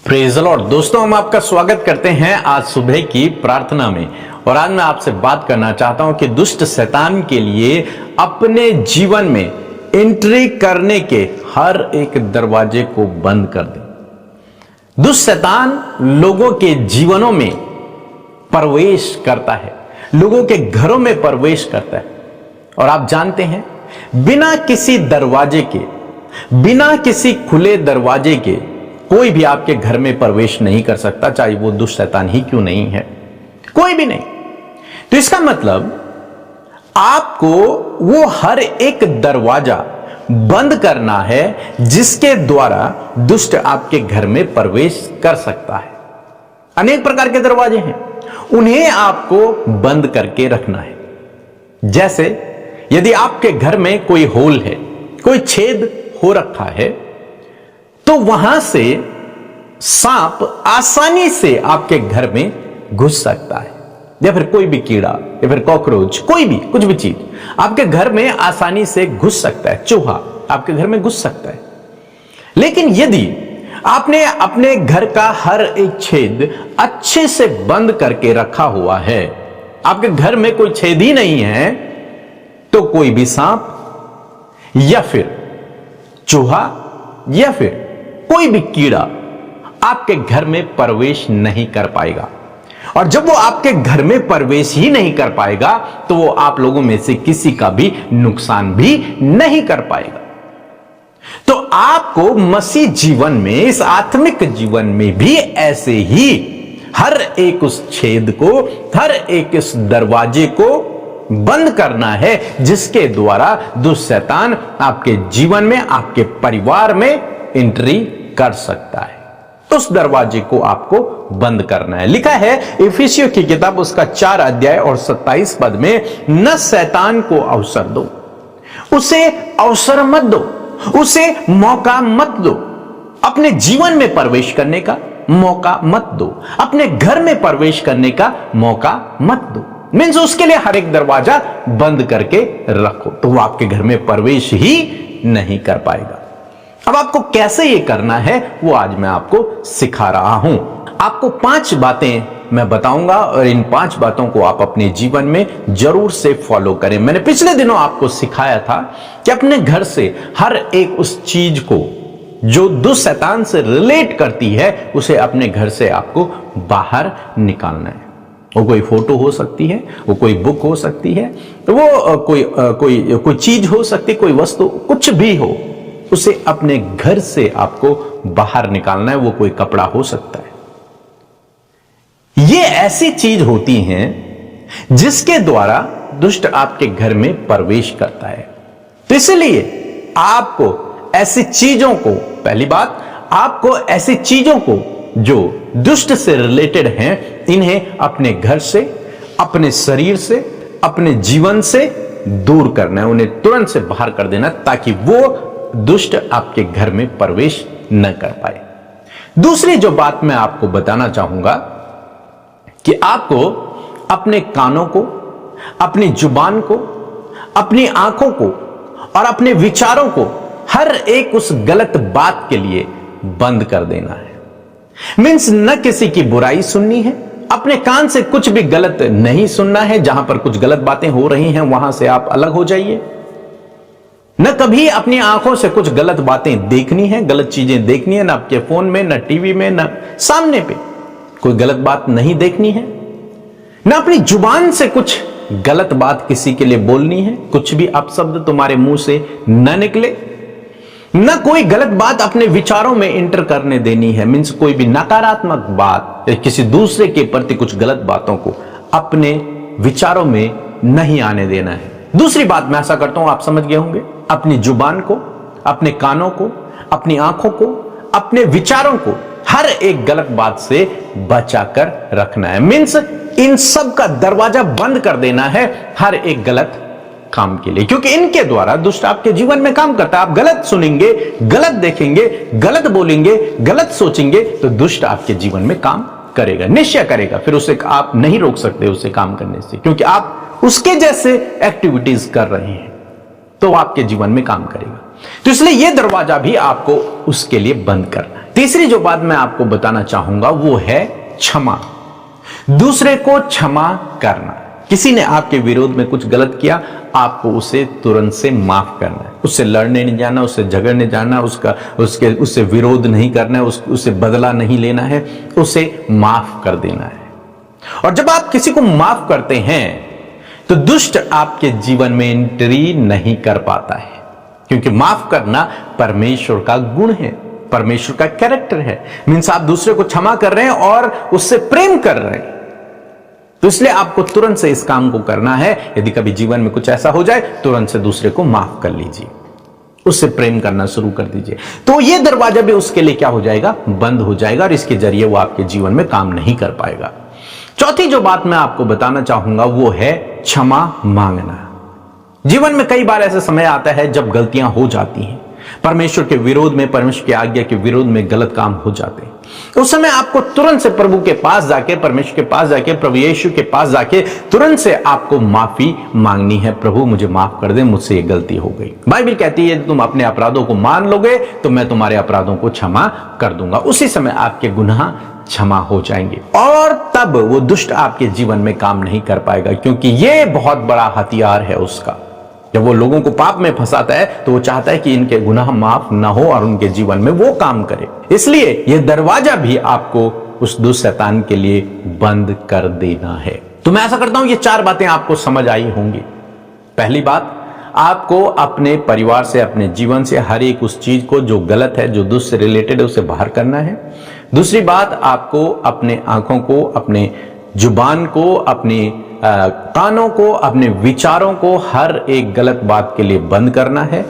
Praise the Lord. दोस्तों, हम आपका स्वागत करते हैं आज सुबह की प्रार्थना में। और आज मैं आपसे बात करना चाहता हूं कि दुष्ट शैतान के लिए अपने जीवन में एंट्री करने के हर एक दरवाजे को बंद कर दें। दुष्ट शैतान लोगों के जीवनों में प्रवेश करता है, लोगों के घरों में प्रवेश करता है। और आप जानते हैं, बिना किसी दरवाजे के, बिना किसी खुले दरवाजे के कोई भी आपके घर में प्रवेश नहीं कर सकता, चाहे वो दुष्ट शैतान ही क्यों नहीं है, कोई भी नहीं। तो इसका मतलब आपको वो हर एक दरवाजा बंद करना है जिसके द्वारा दुष्ट आपके घर में प्रवेश कर सकता है। अनेक प्रकार के दरवाजे हैं, उन्हें आपको बंद करके रखना है। जैसे यदि आपके घर में कोई होल है, कोई छेद हो रखा है, तो वहां से सांप आसानी से आपके घर में घुस सकता है, या फिर कोई भी कीड़ा या फिर कॉकरोच, कोई भी कुछ भी चीज आपके घर में आसानी से घुस सकता है। चूहा आपके घर में घुस सकता है। लेकिन यदि आपने अपने घर का हर एक छेद अच्छे से बंद करके रखा हुआ है, आपके घर में कोई छेद ही नहीं है, तो कोई भी सांप या फिर चूहा या फिर कोई भी कीड़ा आपके घर में प्रवेश नहीं कर पाएगा। और जब वो आपके घर में प्रवेश ही नहीं कर पाएगा, तो वो आप लोगों में से किसी का भी नुकसान भी नहीं कर पाएगा। तो आपको मसीह जीवन में, इस आत्मिक जीवन में भी ऐसे ही हर एक उस छेद को, हर एक इस दरवाजे को बंद करना है जिसके द्वारा दुष्ट शैतान आपके जीवन में, आपके परिवार में एंट्री कर सकता है। तो उस दरवाजे को आपको बंद करना है। लिखा है इफिसियों की किताब उसका 4 अध्याय और 27 पद में, न शैतान को अवसर दो, उसे अवसर मत दो, उसे मौका मत दो। अपने जीवन में प्रवेश करने का मौका मत दो, अपने घर में प्रवेश करने का मौका मत दो। मीन्स उसके लिए हर एक दरवाजा बंद करके रखो, तो वो आपके घर में प्रवेश ही नहीं कर पाएगा। अब आपको कैसे ये करना है वो आज मैं आपको सिखा रहा हूं। आपको 5 बातें मैं बताऊंगा और इन 5 बातों को आप अपने जीवन में जरूर से फॉलो करें। मैंने पिछले दिनों आपको सिखाया था कि अपने घर से हर एक उस चीज को जो दुष्ट शैतान से रिलेट करती है, उसे अपने घर से आपको बाहर निकालना है। वो कोई फोटो हो सकती है, वो कोई बुक हो सकती है, वो कोई चीज हो सकती है, कोई वस्तु, कुछ भी हो, उसे अपने घर से आपको बाहर निकालना है। वो कोई कपड़ा हो सकता है। ये ऐसी चीज होती हैं जिसके द्वारा दुष्ट आपके घर में प्रवेश करता है। तो इसलिए आपको ऐसी चीजों को, पहली बात, आपको ऐसी चीजों को जो दुष्ट से रिलेटेड हैं, इन्हें अपने घर से, अपने शरीर से, अपने जीवन से दूर करना है। उन्हें तुरंत से बाहर कर देना, ताकि वो दुष्ट आपके घर में प्रवेश न कर पाए। दूसरी जो बात मैं आपको बताना चाहूंगा कि आपको अपने कानों को, अपनी जुबान को, अपनी आंखों को और अपने विचारों को हर एक उस गलत बात के लिए बंद कर देना है। मीन्स न किसी की बुराई सुननी है, अपने कान से कुछ भी गलत नहीं सुनना है। जहां पर कुछ गलत बातें हो रही हैं वहां से आप अलग हो जाइए। न कभी अपनी आंखों से कुछ गलत बातें देखनी है, गलत चीजें देखनी है, न आपके फोन में, न टीवी में, न सामने पे कोई गलत बात नहीं देखनी है। न अपनी जुबान से कुछ गलत बात किसी के लिए बोलनी है, कुछ भी अपशब्द तुम्हारे मुंह से न निकले। न कोई गलत बात अपने विचारों में इंटर करने देनी है। मीन्स कोई भी नकारात्मक बात या किसी दूसरे के प्रति कुछ गलत बातों को अपने विचारों में नहीं आने देना है। दूसरी बात, मैं आशा करता हूं आप समझ गए होंगे, अपनी जुबान को, अपने कानों को, अपनी आंखों को, अपने विचारों को हर एक गलत बात से बचाकर रखना है। मीन्स इन सब का दरवाजा बंद कर देना है हर एक गलत काम के लिए, क्योंकि इनके द्वारा दुष्ट आपके जीवन में काम करता है। आप गलत सुनेंगे, गलत देखेंगे, गलत बोलेंगे, गलत सोचेंगे, तो दुष्ट आपके जीवन में काम करेगा, निश्चय करेगा। फिर उसे आप नहीं रोक सकते उसे काम करने से, क्योंकि आप उसके जैसे एक्टिविटीज कर रहे हैं, तो आपके जीवन में काम करेगा। तो इसलिए यह दरवाजा भी आपको उसके लिए बंद करना है। तीसरी जो बात मैं आपको बताना चाहूंगा वो है क्षमा। दूसरे को क्षमा करना। किसी ने आपके विरोध में कुछ गलत किया, आपको उसे तुरंत से माफ करना है। उससे लड़ने नहीं जाना, उससे झगड़ने जाना, उससे विरोध नहीं करना है, उससे बदला नहीं लेना है, उसे माफ कर देना है। और जब आप किसी को माफ करते हैं तो दुष्ट आपके जीवन में एंट्री नहीं कर पाता है, क्योंकि माफ करना परमेश्वर का गुण है, परमेश्वर का कैरेक्टर है। मीन्स आप दूसरे को क्षमा कर रहे हैं और उससे प्रेम कर रहे हैं, तो इसलिए आपको तुरंत से इस काम को करना है। यदि कभी जीवन में कुछ ऐसा हो जाए, तुरंत से दूसरे को माफ कर लीजिए, उससे प्रेम करना शुरू कर दीजिए, तो यह दरवाजा भी उसके लिए क्या हो जाएगा, बंद हो जाएगा, और इसके जरिए वो आपके जीवन में काम नहीं कर पाएगा। चौथी जो बात मैं आपको बताना चाहूंगा वो है क्षमा मांगना। जीवन में कई बार ऐसा समय आता है जब गलतियां हो जाती हैं, परमेश्वर के विरोध में, परमेश्वर की आज्ञा के विरोध में गलत काम हो जाते हैं। उस समय आपको तुरंत से प्रभु के पास जाके, परमेश्वर के पास जाके, प्रभु यीशु के पास जाके तुरंत से आपको माफी मांगनी है। प्रभु मुझे माफ कर दे, मुझसे ये गलती हो गई। बाइबल कहती है तुम अपने अपराधों को मान लोगे तो मैं तुम्हारे अपराधों को क्षमा कर दूंगा। उसी समय आपके गुनाह क्षमा हो जाएंगे, और तब वो दुष्ट आपके जीवन में काम नहीं कर पाएगा, क्योंकि ये बहुत बड़ा हथियार है उसका। जब वो लोगों को पाप में फंसाता है तो वो चाहता है कि इनके गुनाह माफ ना हो और उनके जीवन में वो काम करे। इसलिए ये दरवाजा भी आपको उस दुष्ट शैतान के लिए बंद कर देना है। तो मैं ऐसा करता हूं ये 4 बातें आपको समझ आई होंगी। पहली बात, आपको अपने परिवार से, अपने जीवन से हर एक उस चीज को जो गलत है, जो दुष्ट से रिलेटेड है, उसे बाहर करना है। दूसरी बात, आपको अपने आंखों को, अपने जुबान को, अपने कानों को, अपने विचारों को हर एक गलत बात के लिए बंद करना है।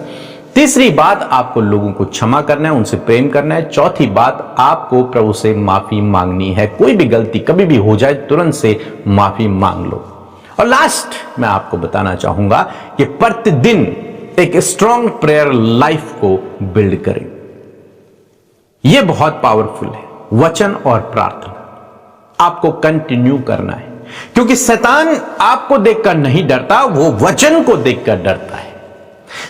तीसरी बात, आपको लोगों को क्षमा करना है, उनसे प्रेम करना है। चौथी बात, आपको प्रभु से माफी मांगनी है। कोई भी गलती कभी भी हो जाए, तुरंत से माफी मांग लो। और लास्ट मैं आपको बताना चाहूंगा कि प्रतिदिन एक स्ट्रॉन्ग प्रेयर लाइफ को बिल्ड करें। यह बहुत पावरफुल है। वचन और प्रार्थना आपको कंटिन्यू करना है, क्योंकि शैतान आपको देखकर नहीं डरता, वो वचन को देखकर डरता है।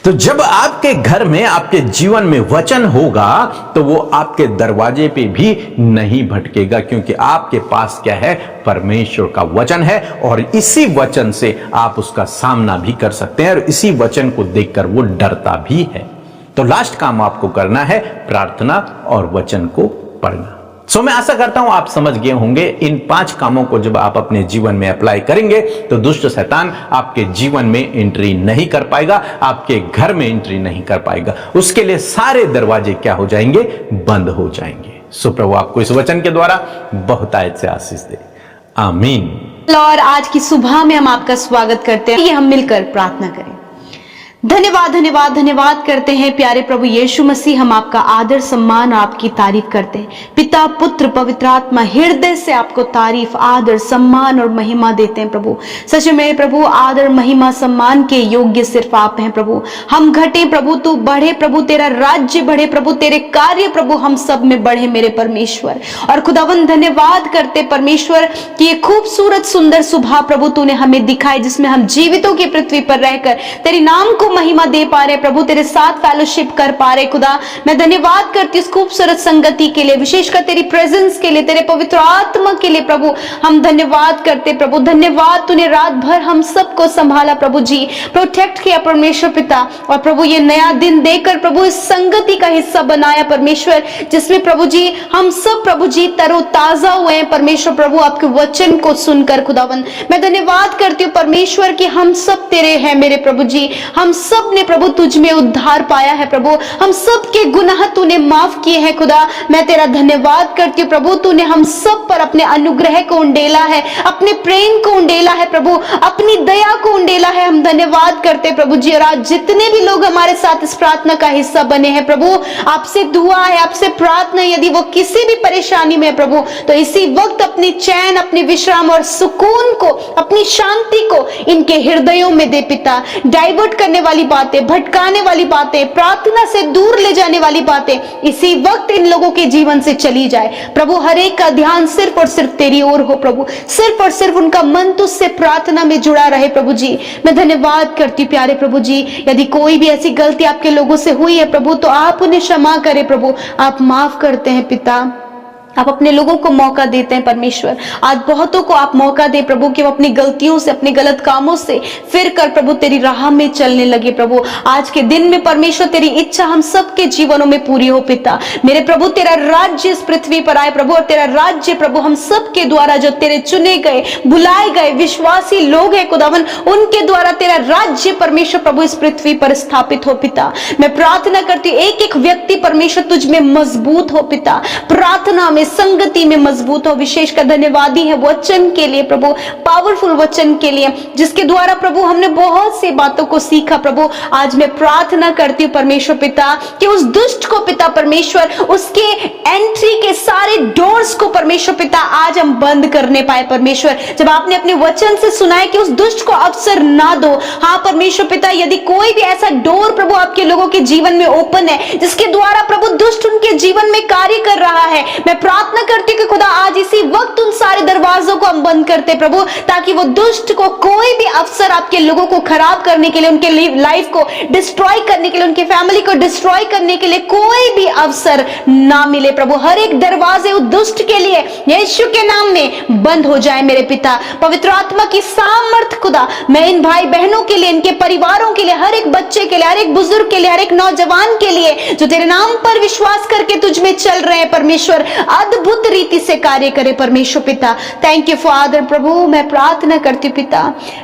तो जब आपके घर में, आपके जीवन में वचन होगा तो वो आपके दरवाजे पे भी नहीं भटकेगा, क्योंकि आपके पास क्या है, परमेश्वर का वचन है, और इसी वचन से आप उसका सामना भी कर सकते हैं, और इसी वचन को देखकर वो डरता भी है। तो लास्ट काम आपको करना है प्रार्थना और वचन को पढ़ना। सो मैं आशा करता हूं आप समझ गए होंगे। इन 5 कामों को जब आप अपने जीवन में अप्लाई करेंगे तो दुष्ट शैतान आपके जीवन में एंट्री नहीं कर पाएगा, आपके घर में एंट्री नहीं कर पाएगा। उसके लिए सारे दरवाजे क्या हो जाएंगे, बंद हो जाएंगे। सो प्रभु आपको इस वचन के द्वारा बहुतायत से आशीष दे। आमीन। और आज की सुबह में हम आपका स्वागत करते हैं। ये हम मिलकर प्रार्थना करें। धन्यवाद धन्यवाद धन्यवाद करते हैं प्यारे प्रभु यीशु मसीह। हम आपका आदर सम्मान और आपकी तारीफ करते हैं। पिता पुत्र पवित्र आत्मा, हृदय से आपको तारीफ, आदर सम्मान और महिमा देते हैं प्रभु। सच में प्रभु, आदर महिमा सम्मान के योग्य सिर्फ आप हैं प्रभु। हम घटे प्रभु, तू बढ़े प्रभु, तेरा राज्य बढ़े प्रभु, तेरे कार्य प्रभु हम सब में बढ़े मेरे परमेश्वर। और खुदावंद धन्यवाद करते परमेश्वर कि ये खूबसूरत सुंदर सुबह प्रभु तूने हमें दिखाई, जिसमें हम जीवितों की पृथ्वी पर रहकर तेरे नाम को महिमा दे पा रहे प्रभु, तेरे साथ फेलोशिप कर पा रहे। खुदा मैं धन्यवाद करती हूँ इस खूबसूरत संगति के लिए, विशेषकर तेरी प्रेजेंस के लिए, तेरे पवित्र आत्मा के लिए प्रभु हम धन्यवाद करते प्रभु। धन्यवाद, तूने रात भर हम सबको संभाला प्रभु जी, प्रोटेक्ट किया परमेश्वर पिता। और प्रभु ये नया दिन देकर प्रभु इस संगति का हिस्सा बनाया परमेश्वर, जिसमें प्रभु जी हम सब प्रभु जी तरोताजा हुए हैं परमेश्वर प्रभु आपके वचन को सुनकर। खुदावंद मैं धन्यवाद करती हूँ परमेश्वर कि हम सब तेरे हैं मेरे प्रभु जी। हम सब ने प्रभु तुझ में उद्धार पाया है प्रभु, हम सब के गुनाह तूने माफ किए हैं खुदा। मैं तेरा धन्यवाद करती हूँ प्रभु, तूने हम सब पर अपने अनुग्रह को उंडेला है, अपने प्रेम को उंडेला है प्रभु, अपनी दया को उंडेला है। हम धन्यवाद करते प्रभु जी। और आज जितने भी लोग हमारे साथ इस प्रार्थना का हिस्सा बने हैं प्रभु, आपसे दुआ है, आपसे प्रार्थना, यदि वो किसी भी परेशानी में प्रभु, तो इसी वक्त अपनी चैन, अपनी विश्राम और सुकून को, अपनी शांति को इनके हृदयों में दे पिता। डाइवर्ट करने वाली बातें, भटकाने वाली बातें, प्रार्थना से दूर ले जाने वाली बातें इसी वक्त इन लोगों के जीवन से चली जाए। प्रभु हर एक का ध्यान सिर्फ और सिर्फ तेरी ओर हो प्रभु, सिर्फ और सिर्फ उनका मन तुझसे प्रार्थना में जुड़ा रहे प्रभु जी। मैं धन्यवाद करती हूँ प्यारे प्रभु जी। यदि कोई भी ऐसी गलती आपके लोगों से हुई है प्रभु, तो आप उन्हें क्षमा करें प्रभु, आप माफ करते हैं पिता। आप अपने लोगों को मौका देते हैं परमेश्वर। आज बहुतों को आप मौका दे प्रभु कि वो अपनी गलतियों से, अपने गलत कामों से फिर कर प्रभु तेरी राह में चलने लगे प्रभु। आज के दिन में परमेश्वर तेरी इच्छा हम सबके जीवनों में पूरी हो पिता। मेरे प्रभु तेरा राज्य इस पृथ्वी पर आए प्रभु, और तेरा राज्य प्रभु हम सबके द्वारा, जो तेरे चुने गए, बुलाए गए विश्वासी लोग हैं खुदावन, उनके द्वारा तेरा राज्य परमेश्वर प्रभु इस पृथ्वी पर स्थापित हो पिता। मैं प्रार्थना करती हूँ एक एक व्यक्ति परमेश्वर तुझ में मजबूत हो पिता, प्रार्थना में, संगति में मजबूत हो। विशेषकर धन्यवादी है वचन के लिए प्रभु, पावरफुल वचन के लिए जिसके द्वारा प्रभु हमने बहुत सी बातों को सीखा प्रभु। आज मैं प्रार्थना करती हूँ परमेश्वर पिता कि उस दुष्ट को पिता परमेश्वर, उसके एंट्री के सारे डोर्स को परमेश्वर पिता आज हम बंद करने पाए परमेश्वर। जब आपने अपने वचन से सुना है कि उस दुष्ट को अवसर ना दो, हाँ परमेश्वर पिता, यदि कोई भी ऐसा डोर प्रभु आपके लोगों के जीवन में ओपन है जिसके द्वारा प्रभु दुष्ट उनके जीवन में कार्य कर रहा है, मैं प्रार्थना करती हूँ कि खुदा आज इसी वक्त उन सारे दरवाजों को हम बंद करते प्रभु, ताकि वो दुष्ट को कोई भी अवसर आपके लोगों को खराब करने के लिए, उनके लाइफ को डिस्ट्रॉय करने के लिए, उनके फैमिली को डिस्ट्रॉय करने के लिए कोई भी अवसर ना मिले प्रभु। हर एक दरवाजे उस दुष्ट के लिए यीशु के नाम में बंद हो जाए मेरे पिता। पवित्र आत्मा की सामर्थ खुदा मैं इन भाई बहनों के लिए, इनके परिवारों के लिए, हर एक बच्चे के लिए, हर एक बुजुर्ग के लिए, हर एक नौजवान के लिए जो तेरे नाम पर विश्वास करके तुझ में चल रहे हैं परमेश्वर, अद्भुत रीति से कार्य करे परमेश्वर पिता। थैंक यू फादर प्रभु। मैं प्रार्थना करती हूँ पिता,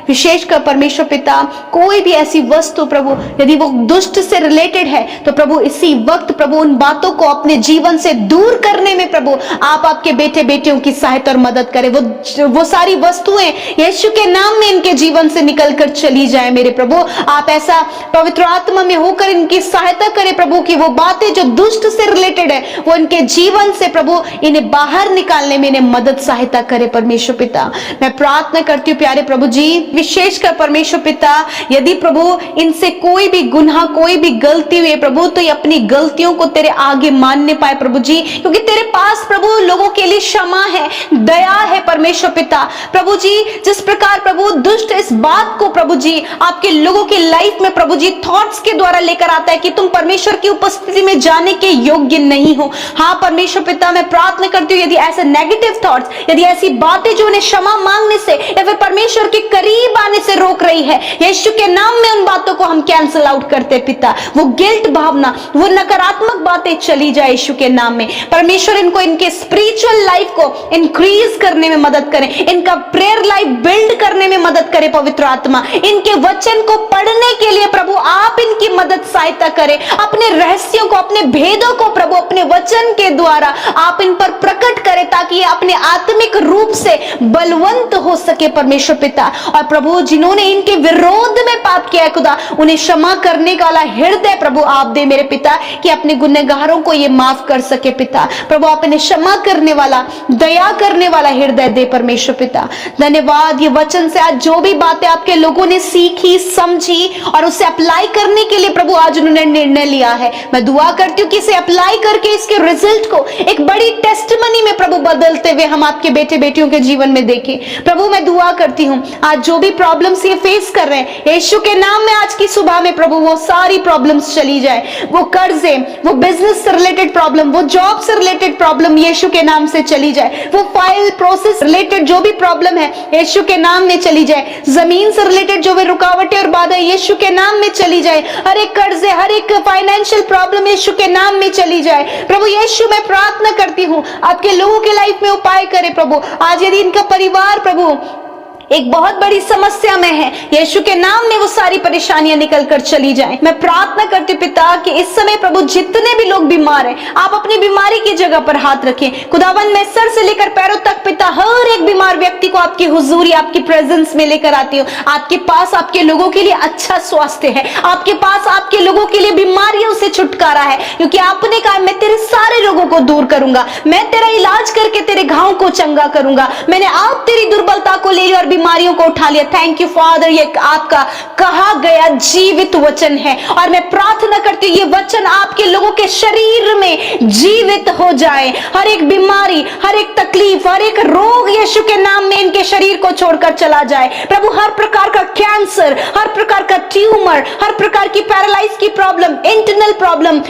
विशेषकर परमेश्वर पिता, कोई भी ऐसी वस्तु प्रभु यदि वो दुष्ट से रिलेटेड है तो प्रभु इसी वक्त प्रभु उन बातों को अपने जीवन से दूर करने में प्रभु आप आपके बेटे बेटियों की सहायता और मदद करें। वो सारी वस्तुएं यीशु के नाम में इनके जीवन से निकल कर चली जाए मेरे प्रभु। आप ऐसा पवित्र आत्मा में होकर इनकी सहायता करें प्रभु कि वो बातें जो दुष्ट से रिलेटेड है वो इनके जीवन से प्रभु इन्हें बाहर निकालने में इन्हें मदद सहायता करे परमेश्वर पिता। मैं प्रार्थना करती हूँ प्यारे प्रभु जी, विशेषकर परमेश्वर पिता, यदि प्रभु इनसे कोई भी गुनाह, कोई भी गलती हुई प्रभु, तो ये अपनी गलतियों को तेरे आगे मानने पाए प्रभु जी, क्योंकि तेरे पास प्रभु लोगों के लिए क्षमा है, दया है परमेश्वर पिता। प्रभु जी जिस प्रकार प्रभु दुष्ट इस बात को प्रभु जी आपके लोगों की लाइफ में प्रभु जी थॉट्स के द्वारा लेकर आता है कि तुम परमेश्वर की उपस्थिति में जाने के योग्य नहीं हो, हाँ परमेश्वर पिता मैं प्रार्थना करती हूँ यदि ऐसे नेगेटिव थॉट्स, यदि ऐसी बातें जो उन्हें क्षमा मांगने से या फिर परमेश्वर के करीब आने से रोक रही है, यीशु के नाम में उन बातों को हम कैंसिल आउट करते पिता। वो गिल्ट भावना, वो नकारात्मक बातें चली जाए यीशु के नाम में परमेश्वर। इनको इनके स्पिरिचुअल लाइफ को इंक्रीज करने में मदद करें, इनका प्रेयर लाइफ बिल्ड करने में मदद करें पवित्र आत्मा। इनके वचन को पढ़ने के लिए प्रभु आप इनकी मदद सहायता करें, अपने रहस्यों को, अपने भेदों को प्रभु अपने वचन के द्वारा आप इन पर प्रकट करें, ताकि ये अपने आत्मिक रूप से बलवंत हो सके परमेश्वर पिता। और प्रभु जिन्होंने इनके विरोध में पाप किया है खुदा, उन्हें क्षमा करने वाला हृदय प्रभु आप दे मेरे पिता, कि अपने गुनहगारों को ये माफ कर सके पिता। प्रभु आप इन्हें क्षमा करने वाला, दया करने वाला हृदय दे परमेश्वर पिता। धन्यवाद, ये वचन से आज जो भी बातें आपके लोगों ने सीखी, समझी और उसे अप्लाई करने के लिए प्रभु आज उन्होंने निर्णय लिया है, मैं दुआ करती हूँ कि इसे अप्लाई करके इसके रिजल्ट को एक बड़ी टेस्टिमनी में प्रभु बदलते हुए हम आपके बेटे बेटियों के जीवन में देखें। प्रभु मैं दुआ करती हूँ आज जो भी प्रॉब्लम्स ये फेस कर रहे हैं, यीशु के नाम में आज की सुबह में प्रभु वो सारी प्रॉब्लम्स चली जाए, वो कर्जे, वो बिजनेस से रिलेटेड प्रॉब्लम, वो जॉब से रिलेटेड प्रॉब्लम यीशु के नाम से चली जाए, वो फाइल प्रोसेस रिलेटेड जो भी प्रॉब्लम है यीशु के नाम में चली जाए, जमीन से रिलेटेड जो भी रुकावटें और बाधा यीशु के नाम में चली जाए, हर एक कर्जे, हर एक फाइनेंशियल प्रॉब्लम यीशु के नाम में चली जाए। प्रभु यीशु मैं प्रार्थना करती हूँ आपके लोगों के लाइफ में उपाय करे प्रभु। आज यदि इनका परिवार प्रभु एक बहुत बड़ी समस्या में है, यीशु के नाम में वो सारी परेशानियां निकल कर चली जाएं। मैं प्रार्थना करती हूँ पिता कि इस समय प्रभु जितने भी लोग बीमार हैं, आप अपनी बीमारी की जगह पर हाथ रखें खुदावन। मैं सर से लेकर पैरों तक पिता हर एक बीमार व्यक्ति को आपकी हुजूरी, आपकी प्रेजेंस में लेकर आती हूँ। आपके पास आपके लोगों के लिए अच्छा स्वास्थ्य है, आपके पास आपके लोगों के लिए बीमारियों से छुटकारा है, क्योंकि आपने कहा मैं तेरे सारे रोगों को दूर करूंगा, मैं तेरा इलाज करके तेरे घाव को चंगा करूंगा। मैंने आप तेरी दुर्बलता को ले लिया और बीमारियों को उठा लिया। थैंक यू फादर, ये आपका कहा गया जीवित वचन है और मैं प्रार्थना करती हूँ ये वचन आपके लोगों के शरीर में जीवित हो जाए। हर एक बीमारी, हर एक तकलीफ, हर एक रोग यीशु के नाम में इनके शरीर को छोड़कर चला जाए प्रभु। हर प्रकार का कैंसर, हर प्रकार का ट्यूमर, हर प्रकार की पैरालाइज की प्रॉब्लम, इंटरनल प्रॉब्लम,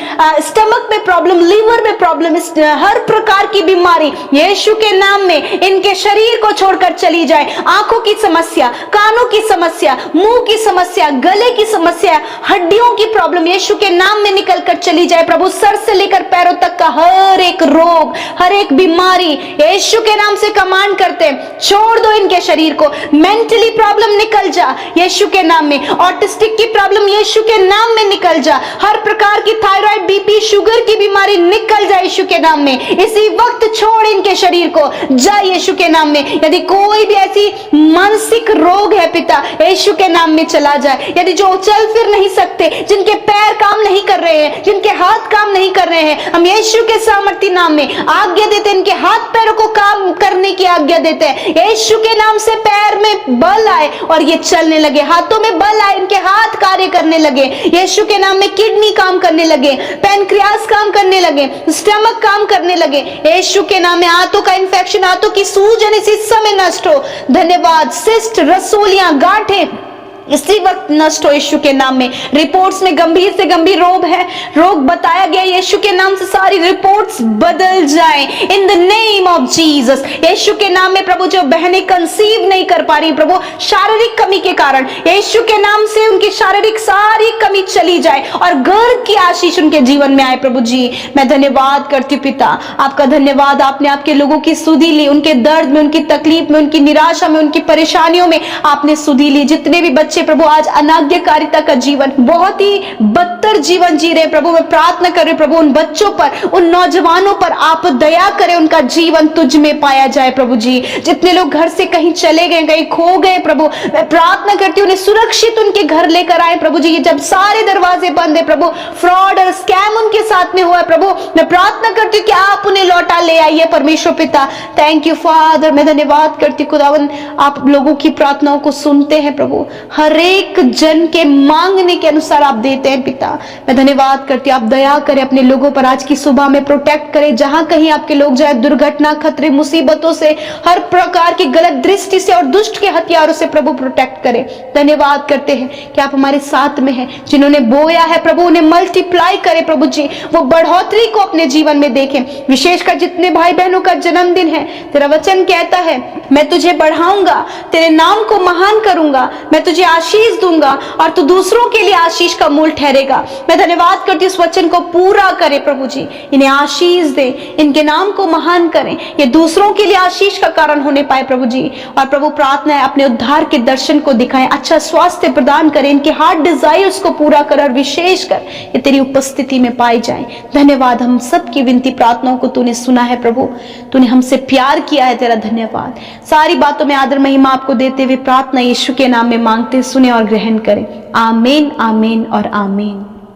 स्टमक में प्रॉब्लम, लीवर में प्रॉब्लम, हर प्रकार की बीमारी यीशु के नाम में इनके शरीर को छोड़कर चली जाए। आंखों की समस्या, कानों की समस्या, मुंह की समस्या, गले की समस्या, हड्डियों की प्रॉब्लम यीशु के नाम में निकलकर चली जाए प्रभु। सर से लेकर पैरों तक का हर एक रोग, हर एक बीमारी यीशु के नाम से कमांड करते हैं, छोड़ दो इनके शरीर को। मेंटली प्रॉब्लम निकल जा यीशु के नाम में। ऑटिस्टिक की प्रॉब्लम यीशु के नाम में निकल जा। हर प्रकार की थायराइड, बीपी, शुगर की बीमारी निकल जाए यीशु के नाम में। इसी वक्त छोड़ इनके शरीर को जा यीशु के नाम में। यदि कोई भी ऐसी मानसिक रोग है पिता, यीशु के नाम में चला जाए। यदि जो चल फिर नहीं सकते, जिनके पैर काम नहीं कर रहे हैं, जिनके हाथ काम नहीं कर रहे हैं, हम यीशु के सामर्थ्य नाम में आज्ञा देते हैं, इनके हाथ पैरों को काम करने की आज्ञा देते हैं। यीशु के नाम से पैर में बल आए और ये चलने लगे, हाथों में बल आए, इनके हाथ कार्य करने लगे। यीशु के नाम में किडनी काम करने लगे, पैनक्रियास काम करने लगे, स्टमक काम करने लगे। यीशु के नाम में आंतों का इंफेक्शन, आंतों की सूजन इसी समय नष्ट हो। धन्यवाद। सिस्ट, रसोलियां, गांठें इसी वक्त नष्ट हो यीशु के नाम में। रिपोर्ट्स में गंभीर से गंभीर रोग बताया गया, यीशु के नाम से सारी रिपोर्ट्स बदल जाएं in the name of Jesus. यीशु के नाम में प्रभु, जो बहनें कंसीव नहीं कर पा रही प्रभु शारीरिक कमी के कारण, यीशु के नाम से उनकी शारीरिक सारी कमी चली जाए और गर्भ की आशीष उनके जीवन में आए प्रभु जी। मैं धन्यवाद करती हूँ पिता, आपका धन्यवाद। आपने आपके लोगों की सुधि ली, उनके दर्द में, उनकी तकलीफ में, उनकी निराशा में, उनकी परेशानियों में आपने सुधि ली। जितने भी बच्चे प्रभु आज अनाज्ञाकारिता का जीवन, बहुत ही बदतर जीवन जी रहे प्रभु, मैं प्रार्थना कर रही प्रभु उन बच्चों पर, उन नौजवानों पर आप दया करें, उनका जीवन तुझ में पाया जाए प्रभु जी। जितने लोग घर से कहीं चले गए, कहीं खो गए प्रभु, मैं प्रार्थना करती हूँ उन्हें सुरक्षित उनके घर लेकर आए प्रभु जी। जब सारे दरवाजे बंद है प्रभु, फ्रॉड और स्कैम उनके साथ में हुआ है प्रभु, मैं प्रार्थना करती हूँ कि आप उन्हें लौटा ले आइए परमेश्वर पिता। थैंक यू फादर, मैं धन्यवाद करती हूँ खुदावन, आप लोगों की प्रार्थनाओं को सुनते हैं प्रभु, हर एक जन के मांगने के अनुसार आप देते हैं पिता। मैं धन्यवाद करती हूँ, आप दया करें अपने लोगों पर, आज की सुबह में प्रोटेक्ट करें, जहां कहीं आपके लोग जाए, दुर्घटना, खतरे, मुसीबतों से, हर प्रकार की गलत दृष्टि से और दुष्ट के हथियारों से प्रभु प्रोटेक्ट करें। धन्यवाद करते हैं कि आप हमारे साथ में हैं, जिन्होंने बोया है प्रभु उन्हें मल्टीप्लाई करें प्रभु जी, वो बढ़ोतरी को अपने जीवन में देखें। विशेषकर जितने भाई बहनों का जन्मदिन है, तेरा वचन कहता है मैं तुझे बढ़ाऊंगा, तेरे नाम को महान करूंगा, मैं तुझे आशीष दूंगा और तू दूसरों के लिए आशीष का मूल ठहरेगा। मैं धन्यवाद करती हूँ, इस वचन को पूरा करे प्रभु जी, इन्हें आशीष दे, इनके नाम को महान करें, ये दूसरों के लिए आशीष का कारण होने पाए प्रभु जी। और प्रभु प्रार्थना है अपने उद्धार के दर्शन को दिखाएं, अच्छा स्वास्थ्य प्रदान करें, इनके हार्ट डिजायर्स को पूरा कर और विशेष कर ये तेरी उपस्थिति में पाए जाएं। धन्यवाद, हम सबकी विनती प्रार्थनाओं को तूने सुना है प्रभु, तूने हमसे प्यार किया है, तेरा धन्यवाद। सारी बातों में आदर महिमा आपको देते हुए प्रार्थना यीशु के नाम में मांगते, सुने और ग्रहण करें। आमीन, आमीन और आमीन।